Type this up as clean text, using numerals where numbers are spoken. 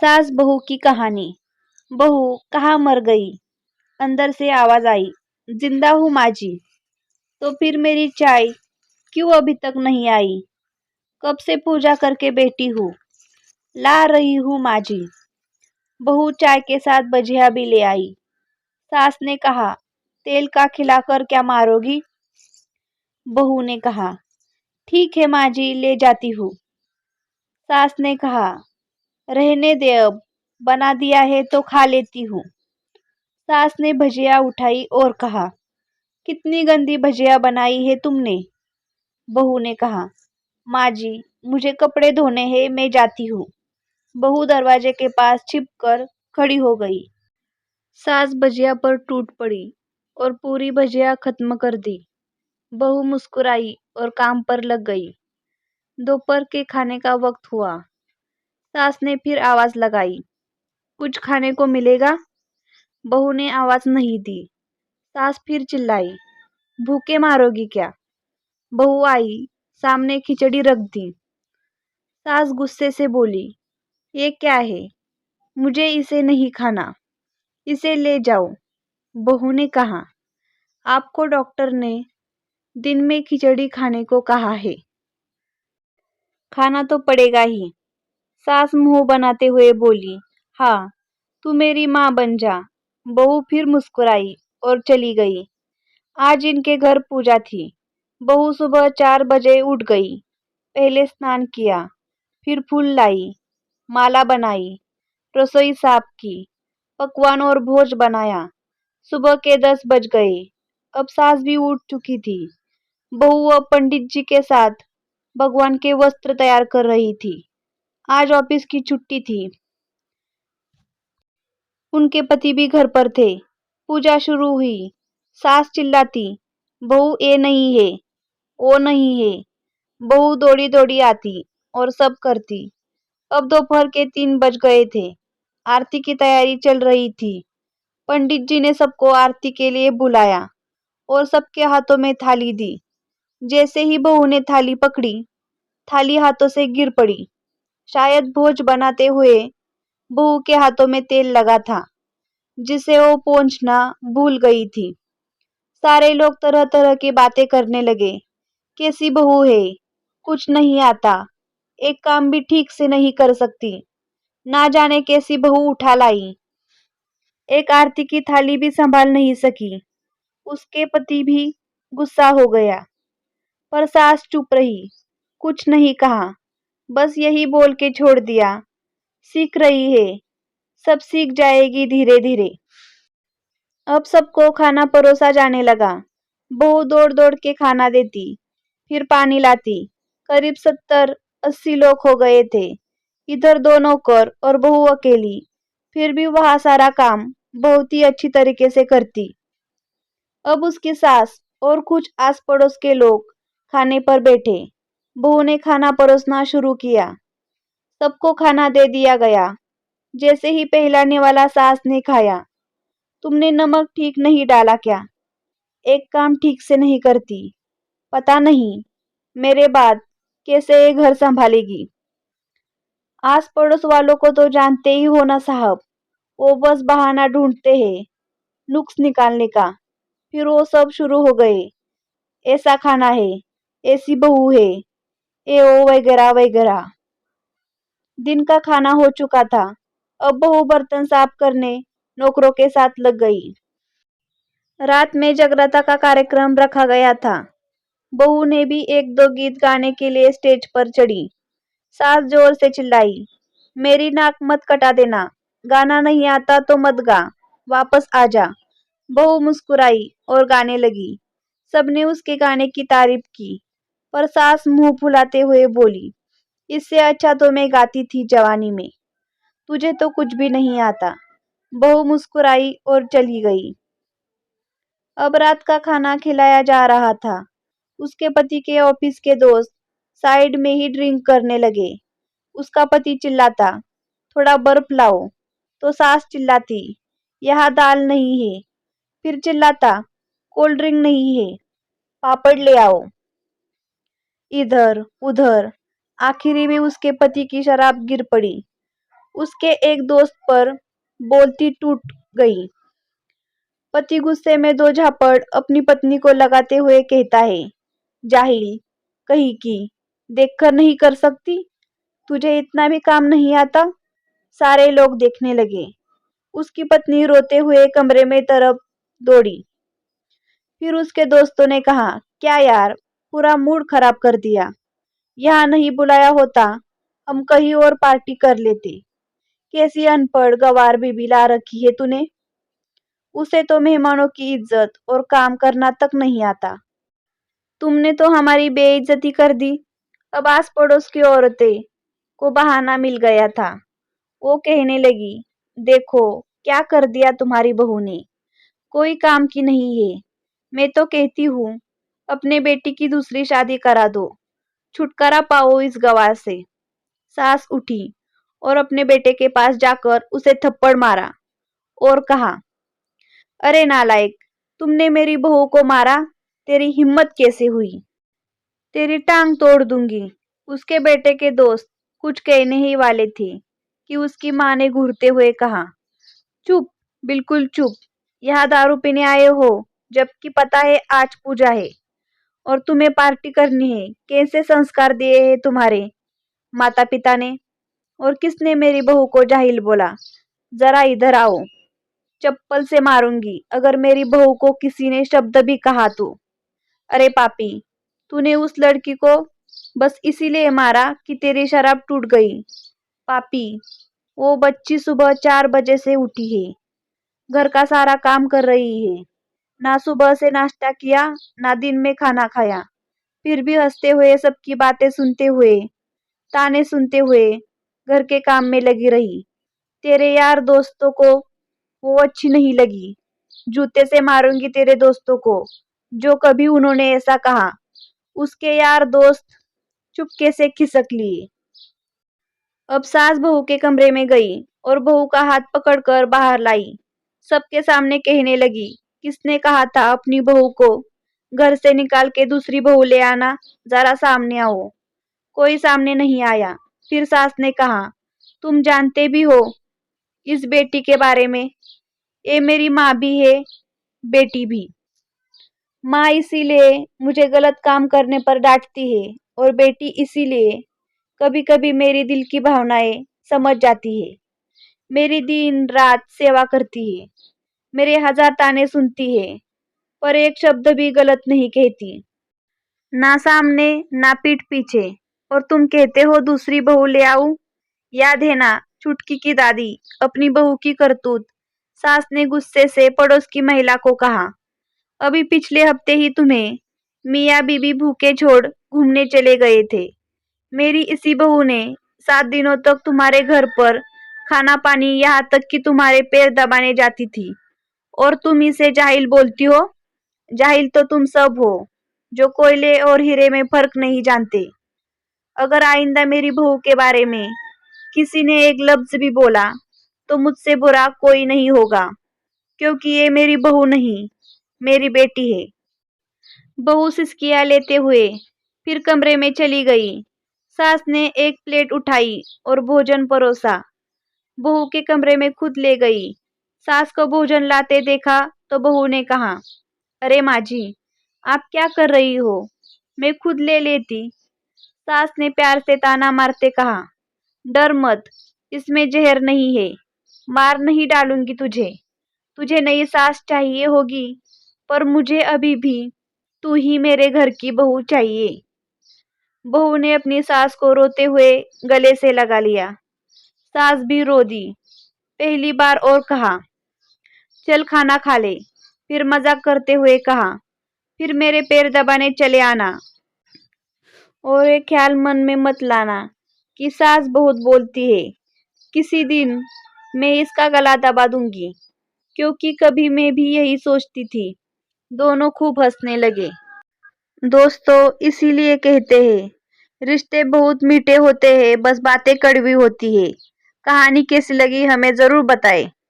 सास बहू की कहानी। बहू कहाँ मर गई? अंदर से आवाज आई, जिंदा हूँ माँ जी। तो फिर मेरी चाय क्यों अभी तक नहीं आई? कब से पूजा करके बैठी हूँ, ला रही हूँ माँ जी। बहू चाय के साथ भजिया भी ले आई। सास ने कहा, तेल का खिलाकर क्या मारोगी? बहू ने कहा, ठीक है माँ जी, ले जाती हूँ। सास ने कहा, रहने दे, अब बना दिया है तो खा लेती हूँ। सास ने भजिया उठाई और कहा, कितनी गंदी भजिया बनाई है तुमने? बहू ने कहा, माँ जी, मुझे कपड़े धोने हैं, मैं जाती हूँ। बहू दरवाजे के पास छिपकर खड़ी हो गई। सास भजिया पर टूट पड़ी और पूरी भजिया खत्म कर दी। बहू मुस्कुराई और काम पर लग गई। दोपहर के खाने का वक्त हुआ। सास ने फिर आवाज लगाई, कुछ खाने को मिलेगा? बहू ने आवाज नहीं दी। सास फिर चिल्लाई, भूखे मारोगी क्या? बहू आई, सामने खिचड़ी रख दी। सास गुस्से से बोली, ये क्या है? मुझे इसे नहीं खाना, इसे ले जाओ। बहू ने कहा, आपको डॉक्टर ने दिन में खिचड़ी खाने को कहा है, खाना तो पड़ेगा ही। सास मुंह बनाते हुए बोली, हाँ, तू मेरी माँ बन जा। बहू फिर मुस्कुराई और चली गई। आज इनके घर पूजा थी। बहू सुबह 4 बजे उठ गई। पहले स्नान किया, फिर फूल लाई, माला बनाई, रसोई साफ की, पकवान और भोज बनाया। सुबह के 10 बज गए। अब सास भी उठ चुकी थी। बहू अब पंडित जी के साथ भगवान के वस्त्र तैयार कर रही थी। आज ऑफिस की छुट्टी थी। उनके पति भी घर पर थे। पूजा शुरू हुई। सास चिल्लाती, बहू ये नहीं है, वो नहीं है। बहू दौड़ी दौड़ी आती और सब करती। अब दोपहर के 3 बज गए थे। आरती की तैयारी चल रही थी। पंडित जी ने सबको आरती के लिए बुलाया और सबके हाथों में थाली दी। जैसे ही बहू ने थाली पकड़ी, थाली हाथों से गिर पड़ी। शायद भोज बनाते हुए बहू के हाथों में तेल लगा था, जिसे वो पोंछना भूल गई थी। सारे लोग तरह तरह की बातें करने लगे। कैसी बहू है, कुछ नहीं आता, एक काम भी ठीक से नहीं कर सकती, ना जाने कैसी बहू उठा लाई, एक आरती की थाली भी संभाल नहीं सकी। उसके पति भी गुस्सा हो गया, पर सास चुप रही, कुछ नहीं कहा, बस यही बोल के छोड़ दिया, सीख रही है, सब सीख जाएगी धीरे धीरे। अब सबको खाना परोसा जाने लगा। बहू दौड़ दौड़ के खाना देती, फिर पानी लाती। करीब 70-80 लोग हो गए थे। इधर 2 नौकर और बहू अकेली, फिर भी वह सारा काम बहुत ही अच्छी तरीके से करती। अब उसकी सास और कुछ आस पड़ोस के लोग खाने पर बैठे। बहू ने खाना परोसना शुरू किया। सबको खाना दे दिया गया। जैसे ही पहलाने वाला सास ने खाया, तुमने नमक ठीक नहीं डाला क्या? एक काम ठीक से नहीं करती, पता नहीं मेरे बाद कैसे ये घर संभालेगी। आस पड़ोस वालों को तो जानते ही हो ना साहब, वो बस बहाना ढूंढते हैं नुक्स निकालने का। फिर वो सब शुरू हो गए, ऐसा खाना है, ऐसी बहू है, ए ओ वगैरह वगैरह। दिन का खाना हो चुका था। अब बहू बर्तन साफ करने नौकरों के साथ लग गई। रात में जगराता का कार्यक्रम रखा गया था। बहू ने भी 1-2 गीत गाने के लिए स्टेज पर चढ़ी। सास जोर से चिल्लाई, मेरी नाक मत कटा देना, गाना नहीं आता तो मत गा, वापस आ जा। बहू मुस्कुराई और गाने लगी। सबने उसके गाने की तारीफ की, पर सास मुंह फुलाते हुए बोली, इससे अच्छा तो मैं गाती थी जवानी में, तुझे तो कुछ भी नहीं आता। बहू मुस्कुराई और चली गई। अब रात का खाना खिलाया जा रहा था। उसके पति के ऑफिस के दोस्त साइड में ही ड्रिंक करने लगे। उसका पति चिल्लाता, थोड़ा बर्फ लाओ, तो सास चिल्लाती, यहाँ दाल नहीं है। फिर चिल्लाता, कोल्ड ड्रिंक नहीं है, पापड़ ले आओ। इधर उधर आखिरी में उसके पति की शराब गिर पड़ी। उसके एक दोस्त पर बोलती टूट गई। पति गुस्से में दो झापड़ अपनी पत्नी को लगाते हुए कहता है, जाहिल कहीं की, देखकर नहीं कर सकती? तुझे इतना भी काम नहीं आता? सारे लोग देखने लगे। उसकी पत्नी रोते हुए कमरे में तरफ दौड़ी। फिर उसके दोस्तों ने कहा, क्या यार, पूरा मूड खराब कर दिया। यहाँ नहीं बुलाया होता, हम कहीं और पार्टी कर लेते। कैसी अनपढ़ गवार बीबी ला रखी है तूने। उसे तो मेहमानों की इज्जत और काम करना तक नहीं आता। तुमने तो हमारी बेइज्जती कर दी। अब आस पड़ोस की औरतें को बहाना मिल गया था। वो कहने लगी, देखो क्या कर दिया तुम्हारी बहू ने, कोई काम की नहीं है। मैं तो कहती हूँ अपने बेटी की दूसरी शादी करा दो, छुटकारा पाओ इस गवार से। सास उठी और अपने बेटे के पास जाकर उसे थप्पड़ मारा और कहा, अरे नालायक, तुमने मेरी बहू को मारा, तेरी हिम्मत कैसे हुई? तेरी टांग तोड़ दूंगी। उसके बेटे के दोस्त कुछ कहने ही वाले थे कि उसकी माँ ने घूरते हुए कहा, चुप, बिल्कुल चुप। यहाँ दारू पीने आए हो जबकि पता है आज पूजा है और तुम्हें पार्टी करनी है। कैसे संस्कार दिए हैं तुम्हारे माता पिता ने? और किसने मेरी बहू को जाहिल बोला? जरा इधर आओ, चप्पल से मारूंगी अगर मेरी बहू को किसी ने शब्द भी कहा तो। अरे पापी, तूने उस लड़की को बस इसीलिए मारा कि तेरी शराब टूट गई। पापी, वो बच्ची सुबह 4 बजे से उठी है, घर का सारा काम कर रही है, ना सुबह से नाश्ता किया ना दिन में खाना खाया, फिर भी हंसते हुए सबकी बातें सुनते हुए, ताने सुनते हुए घर के काम में लगी रही। तेरे यार दोस्तों को वो अच्छी नहीं लगी। जूते से मारूंगी तेरे दोस्तों को जो कभी उन्होंने ऐसा कहा। उसके यार दोस्त चुपके से खिसक लिए। अब सास बहू के कमरे में गई और बहू का हाथ पकड़कर बाहर लाई। सबके सामने कहने लगी, किसने कहा था अपनी बहू को घर से निकाल के दूसरी बहू ले आना? जरा सामने आओ। कोई सामने नहीं आया। फिर सास ने कहा, तुम जानते भी हो इस बेटी के बारे में? ये मेरी माँ भी है, बेटी भी। माँ इसीलिए मुझे गलत काम करने पर डांटती है और बेटी इसीलिए कभी कभी मेरी दिल की भावनाएं समझ जाती है। मेरी दिन रात सेवा करती है, मेरे 1000 ताने सुनती है, पर एक शब्द भी गलत नहीं कहती, ना सामने ना पीठ पीछे। और तुम कहते हो दूसरी बहू ले आऊं? याद है ना चुटकी की दादी अपनी बहू की करतूत? सास ने गुस्से से पड़ोस की महिला को कहा, अभी पिछले हफ्ते ही तुम्हें मियाँ बीबी भूखे छोड़ घूमने चले गए थे। मेरी इसी बहू ने 7 दिनों तक तुम्हारे घर पर खाना पानी, यहाँ तक कि तुम्हारे पैर दबाने जाती थी, और तुम इसे जाहिल बोलती हो? जाहिल तो तुम सब हो जो कोयले और हीरे में फर्क नहीं जानते। अगर आइंदा मेरी बहू के बारे में किसी ने एक लफ्ज भी बोला तो मुझसे बुरा कोई नहीं होगा, क्योंकि ये मेरी बहू नहीं, मेरी बेटी है। बहू सिसकियां लेते हुए फिर कमरे में चली गई। सास ने एक प्लेट उठाई और भोजन परोसा, बहू के कमरे में खुद ले गई। सास को भोजन लाते देखा तो बहू ने कहा, अरे माँ जी, आप क्या कर रही हो? मैं खुद ले लेती। सास ने प्यार से ताना मारते कहा, डर मत, इसमें जहर नहीं है, मार नहीं डालूंगी तुझे। तुझे नई सास चाहिए होगी, पर मुझे अभी भी तू ही मेरे घर की बहू चाहिए। बहू ने अपनी सास को रोते हुए गले से लगा लिया। सास भी रो दी पहली बार और कहा, चल खाना खा ले। फिर मजाक करते हुए कहा, फिर मेरे पैर दबाने चले आना, और एक ख्याल मन में मत लाना कि सास बहुत बोलती है। किसी दिन मैं इसका गला दबा दूंगी, क्योंकि कभी मैं भी यही सोचती थी। दोनों खूब हंसने लगे। दोस्तों, इसीलिए कहते हैं रिश्ते बहुत मीठे होते हैं, बस बातें कड़वी होती है। कहानी कैसी लगी हमें जरूर बताएं।